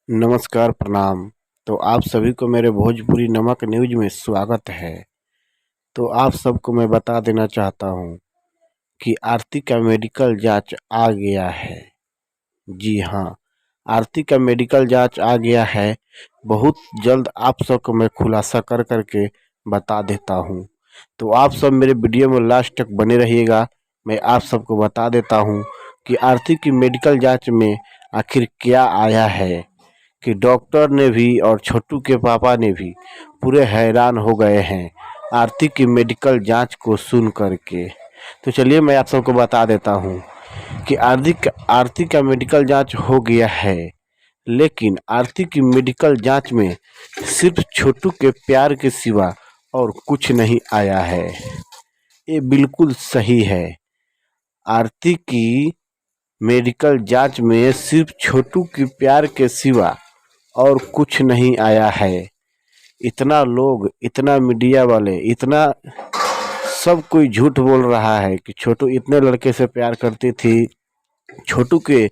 नमस्कार प्रणाम। तो आप सभी को मेरे भोजपुरी नमक न्यूज में स्वागत है। तो आप सबको मैं बता देना चाहता हूँ कि आरती का मेडिकल जांच आ गया है। जी हाँ, आरती का मेडिकल जांच आ गया है। बहुत जल्द आप सबको मैं खुलासा कर करके बता देता हूँ। तो आप सब मेरे वीडियो में लास्ट तक बने रहिएगा। मैं आप सबको बता देता हूँ कि आरती की मेडिकल जांच में आखिर क्या आया है, कि डॉक्टर ने भी और छोटू के पापा ने भी पूरे हैरान हो गए हैं आरती की मेडिकल जांच को सुन करके। तो चलिए मैं आप सबको बता देता हूं कि आरती का मेडिकल जांच हो गया है, लेकिन आरती की मेडिकल जांच में सिर्फ छोटू के प्यार के सिवा और कुछ नहीं आया है। ये बिल्कुल सही है। आरती की मेडिकल जांच में सिर्फ छोटू के प्यार के सिवा और कुछ नहीं आया है। इतना लोग, इतना मीडिया वाले, इतना सब कोई झूठ बोल रहा है कि छोटू इतने लड़के से प्यार करती थी। छोटू के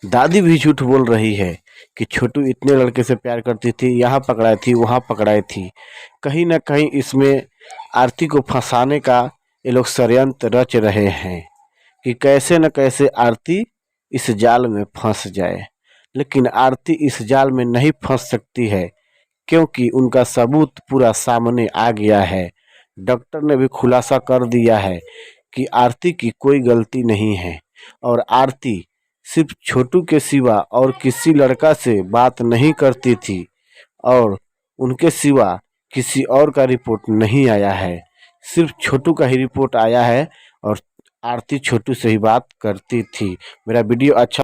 दादी भी झूठ बोल रही है कि छोटू इतने लड़के से प्यार करती थी, यहाँ पकड़ाई थी, वहाँ पकड़ाई थी। कहीं ना कहीं इसमें आरती को फंसाने का ये लोग षड्यंत्र रच रहे हैं कि कैसे न कैसे आरती इस जाल में फंस जाए। लेकिन आरती इस जाल में नहीं फंस सकती है, क्योंकि उनका सबूत पूरा सामने आ गया है। डॉक्टर ने भी खुलासा कर दिया है कि आरती की कोई गलती नहीं है और आरती सिर्फ छोटू के सिवा और किसी लड़का से बात नहीं करती थी, और उनके सिवा किसी और का रिपोर्ट नहीं आया है। सिर्फ छोटू का ही रिपोर्ट आया है और आरती छोटू से ही बात करती थी। मेरा वीडियो अच्छा